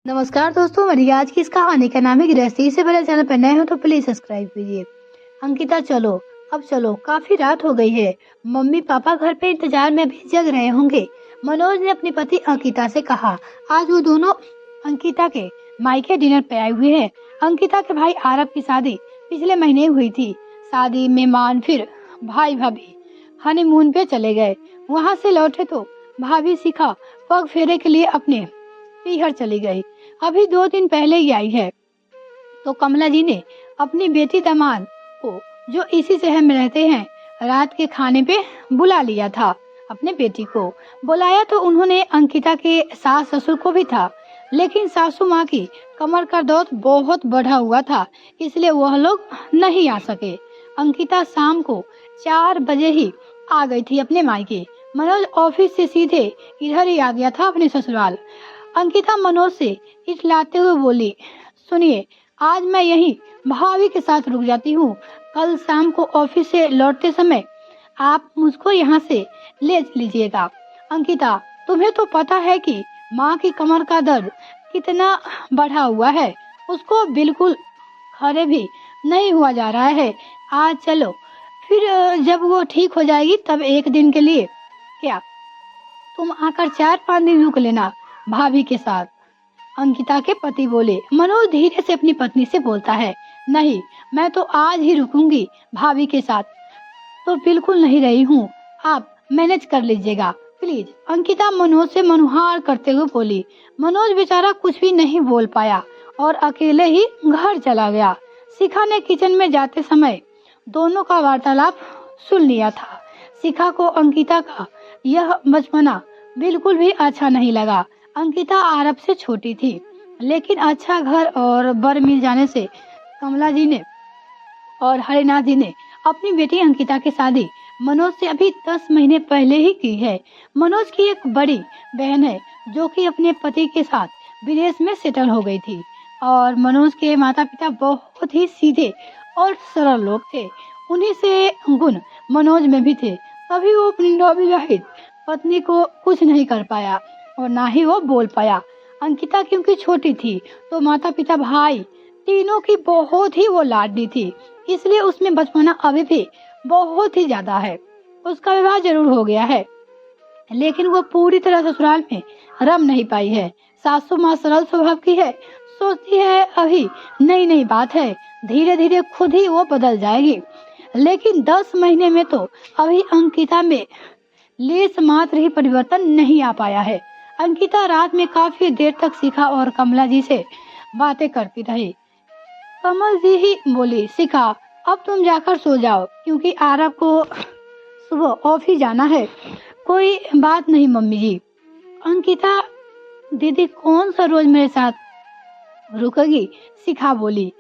नमस्कार दोस्तों, मेरी आज की इस कहानी का नाम है गृहस्थी। से पहले चैनल पर नए हो तो प्लीज सब्सक्राइब कीजिए। अंकिता, चलो अब चलो, काफी रात हो गई है। मम्मी पापा घर पे इंतजार में भी जग रहे होंगे। मनोज ने अपनी पति अंकिता से कहा। आज वो दोनों अंकिता के मायके डिनर पे आए हुए हैं। अंकिता के भाई आरब की शादी पिछले महीने हुई थी। शादी मेहमान फिर भाई भाभी हनीमून पे चले गए। वहां से लौटे तो भाभी शिखा पग फेरे के लिए अपने पीहर चली गई। अभी 2 दिन पहले ही आई है। तो कमला जी ने अपनी बेटी दामाद को, जो इसी शहर में रहते हैं, रात के खाने पे बुला लिया था। अपने बेटी को बुलाया तो उन्होंने अंकिता के सास ससुर को भी था, लेकिन सासू माँ की कमर का दर्द बहुत बढ़ा हुआ था, इसलिए वह लोग नहीं आ सके। अंकिता शाम को 4 बजे ही आ गई थी अपने मायके। मनोज ऑफिस से सीधे इधर ही आ गया था अपने ससुराल। अंकिता मनोज से इठलाते हुए बोली, सुनिए, आज मैं यहीं भाभी के साथ रुक जाती हूँ। कल शाम को ऑफिस से लौटते समय आप मुझको यहाँ से ले लीजिएगा। अंकिता, तुम्हें तो पता है कि माँ की कमर का दर्द कितना बढ़ा हुआ है। उसको बिल्कुल खड़े भी नहीं हुआ जा रहा है। आज चलो, फिर जब वो ठीक हो जाएगी तब एक दिन के लिए क्या तुम आकर 4-5 दिन रुक लेना भाभी के साथ। अंकिता के पति बोले। मनोज धीरे से अपनी पत्नी से बोलता है, नहीं, मैं तो आज ही रुकूंगी भाभी के साथ। तो बिल्कुल नहीं रही हूँ, आप मैनेज कर लीजिएगा प्लीज। अंकिता मनोज से मनुहार करते हुए बोली। मनोज बेचारा कुछ भी नहीं बोल पाया और अकेले ही घर चला गया। शिखा ने किचन में जाते समय दोनों का वार्तालाप सुन लिया था। शिखा को अंकिता का यह बचपना बिल्कुल भी अच्छा नहीं लगा। अंकिता आरब से छोटी थी, लेकिन अच्छा घर और बर मिल जाने से कमला जी ने और हरिनाथ जी ने अपनी बेटी अंकिता की शादी मनोज से अभी 10 महीने पहले ही की है। मनोज की एक बड़ी बहन है जो कि अपने पति के साथ विदेश में सेटल हो गई थी, और मनोज के माता पिता बहुत ही सीधे और सरल लोग थे। उन्हीं से गुण मनोज में भी थे। तभी वो अपनी नवविवाहित पत्नी को कुछ नहीं कर पाया और ना ही वो बोल पाया। अंकिता क्योंकि छोटी थी तो माता पिता भाई तीनों की बहुत ही वो लाडली थी, इसलिए उसमें बचपना अभी भी बहुत ही ज्यादा है। उसका विवाह जरूर हो गया है, लेकिन वो पूरी तरह ससुराल में रम नहीं पाई है। सासू माँ सरल स्वभाव की है, सोचती है अभी नई नई बात है, धीरे धीरे खुद ही वो बदल जाएगी। लेकिन 10 महीने में तो अभी अंकिता में लेस मात्र ही परिवर्तन नहीं आ पाया है। अंकिता रात में काफी देर तक शिखा और कमला जी से बातें करती रही। कमल जी ही बोली, शिखा, अब तुम जाकर सो जाओ, क्योंकि आरब को सुबह ऑफिस जाना है। कोई बात नहीं मम्मी जी। अंकिता, दीदी कौन सा रोज मेरे साथ रुकेगी? शिखा बोली।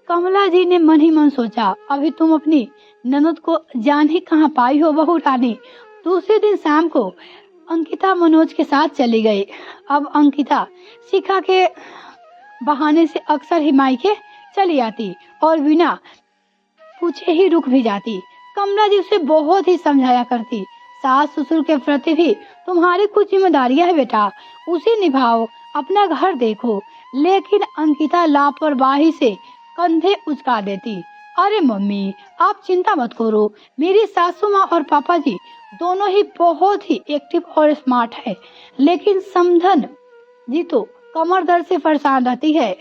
कमला जी ने मन ही मन सोचा, अभी तुम अपनी ननद को जान ही कहाँ पाई हो बहू रानी। दूसरे दिन शाम को अंकिता मनोज के साथ चली गई। अब अंकिता शिखा के बहाने से अक्सर ही मायके चली आती और बिना पूछे ही रुक भी जाती। कमला जी उसे बहुत ही समझाया करती, सास ससुर के प्रति भी तुम्हारी कुछ जिम्मेदारियां है बेटा, उसे निभाओ, अपना घर देखो। लेकिन अंकिता लापरवाही से कंधे उचका देती। अरे मम्मी, आप चिंता मत करो, मेरी सासू माँ और पापा जी दोनों ही बहुत ही एक्टिव और स्मार्ट है, लेकिन समधन जी तो कमर दर्द से परेशान रहती है।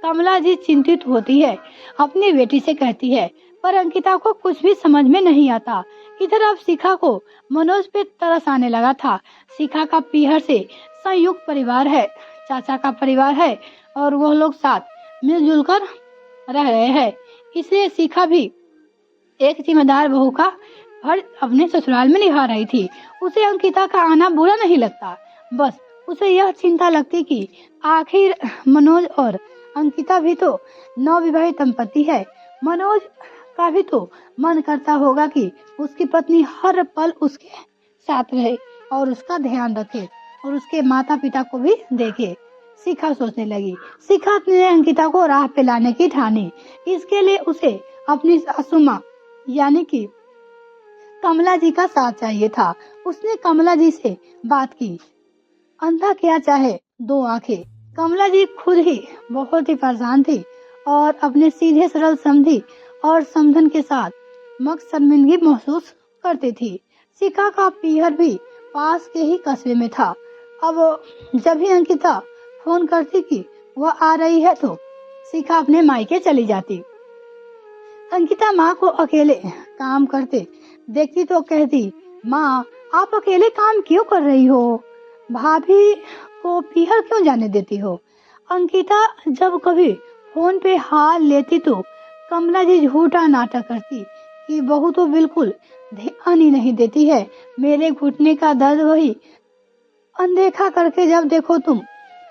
कमला जी चिंतित होती है, अपनी बेटी से कहती है, पर अंकिता को कुछ भी समझ में नहीं आता। इधर अब शिखा को मनोज पे तरस आने लगा था। शिखा का पीहर से संयुक्त परिवार है, चाचा का परिवार है और वह लोग साथ मिलजुल कर रह रहे हैं, इसलिए शिखा भी एक जिम्मेदार बहू का फर्ज अपने ससुराल में निभा रही थी। उसे अंकिता का आना बुरा नहीं लगता, बस उसे यह चिंता लगती कि आखिर मनोज और अंकिता भी तो नवविवाहित दंपति है। मनोज का भी तो मन करता होगा कि उसकी पत्नी हर पल उसके साथ रहे और उसका ध्यान रखे और उसके माता पिता को भी देखे। शिखा सोचने लगी। शिखा ने अंकिता को राह पे लाने की ठानी। इसके लिए उसे अपनी सासू माँ यानी कि कमला जी का साथ चाहिए था। उसने कमला जी से बात की। अंधा क्या चाहे, दो आंखें। कमला जी खुद ही बहुत ही परेशान थी और अपने सीधे सरल समझी और समझन के साथ मक्स शर्मिंदगी महसूस करती थी। शिखा का पीहर भी पास के ही कस्बे में था। अब जब भी अंकिता फोन करती कि वह आ रही है तो शिखा अपने मायके चली जाती। अंकिता माँ को अकेले काम करते देखती तो कहती, माँ आप अकेले काम क्यों कर रही हो? भाभी को पीहर क्यों जाने देती हो? अंकिता जब कभी फोन पे हाल लेती तो कमला जी झूठा नाटक करती कि बहू तो बिल्कुल ध्यान ही नहीं देती है। मेरे घुटने का दर्द वही अनदेखा करके जब देखो तुम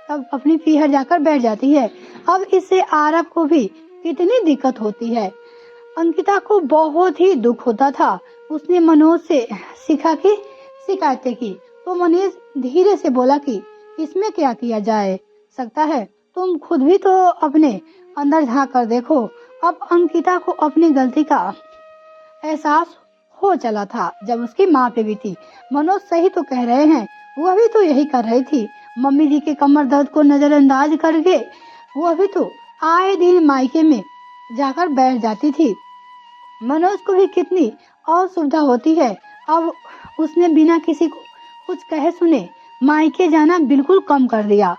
तब अपनी पीहर जाकर बैठ जाती है। अब इससे आरब को भी कितनी दिक्कत होती है। अंकिता को बहुत ही दुख होता था। उसने मनोज से शिखा की शिकायतें की तो मनोज धीरे से बोला कि इसमें क्या किया जाए सकता है, तुम खुद भी तो अपने अंदर झांक कर देखो। अब अंकिता को अपनी गलती का एहसास हो चला था जब उसकी माँ पे भी थी। मनोज सही तो कह रहे हैं, वह भी तो यही कर रही थी। मम्मी जी के कमर दर्द को नजरअंदाज करके वह भी तो आए दिन मायके में जाकर बैठ जाती थी। मनोज को भी कितनी असुविधा होती है। अब उसने बिना किसी को कुछ कहे सुने मायके जाना बिल्कुल कम कर दिया।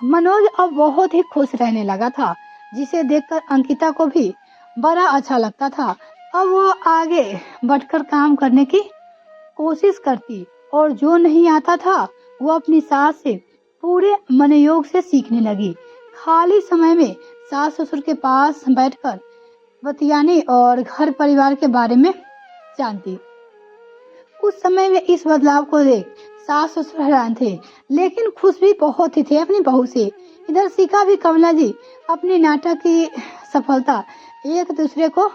मनोज अब बहुत ही खुश रहने लगा था, जिसे देखकर अंकिता को भी बड़ा अच्छा लगता था। अब वो आगे बढ़कर काम करने की कोशिश करती और जो नहीं आता था वो अपनी सास से पूरे मनोयोग से सीखने लगी। खाली समय में सास ससुर के पास बैठकर बतियाने और घर परिवार के बारे में जानती। उस समय में इस बदलाव को देख सास ससुर हैरान थे, लेकिन खुश भी बहुत ही थे अपनी बहू से। इधर शिखा भी कमला जी अपने नाटक की सफलता एक दूसरे को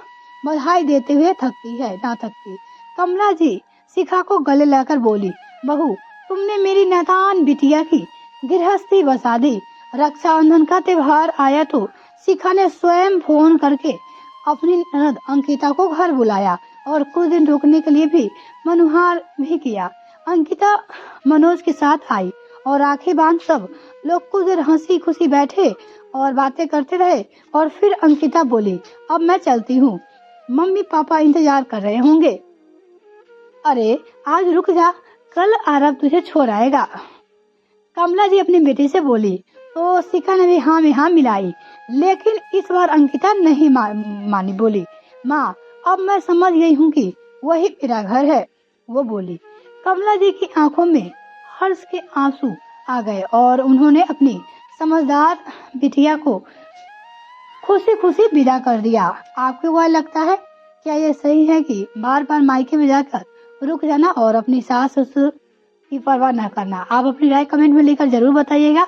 बधाई देते हुए ना थकती। कमला जी शिखा को गले लगाकर बोली, बहू तुमने मेरी नादान बिटिया की गृहस्थी बसा दी। रक्षाबंधन का त्योहार आया तो शिखा ने स्वयं फोन करके अपनी ननद अंकिता को घर बुलाया और कुछ दिन रुकने के लिए भी मनुहार भी किया। अंकिता मनोज के साथ आई और राखी बांध सब लोग कुछ देर हंसी खुशी बैठे और बातें करते रहे। और फिर अंकिता बोली, अब मैं चलती हूँ, मम्मी पापा इंतजार कर रहे होंगे। अरे आज रुक जा, कल आरब तुझे छोड़ आएगा, कमला जी अपनी बेटी से बोली। तो शिखा ने भी हाँ में हाँ मिलाई, लेकिन इस बार अंकिता नहीं मानी। बोली, माँ अब मैं समझ गई हूँ कि वही मेरा घर है, वो बोली। कमला जी की आंखों में हर्ष के आंसू आ गए और उन्होंने अपनी समझदार बिटिया को खुशी खुशी विदा कर दिया। आपको क्या लगता है, क्या ये सही है कि बार बार मायके में जाकर रुक जाना और अपनी सास ससुर की परवाह न करना? आप अपनी राय कमेंट में लिखकर जरूर बताइएगा।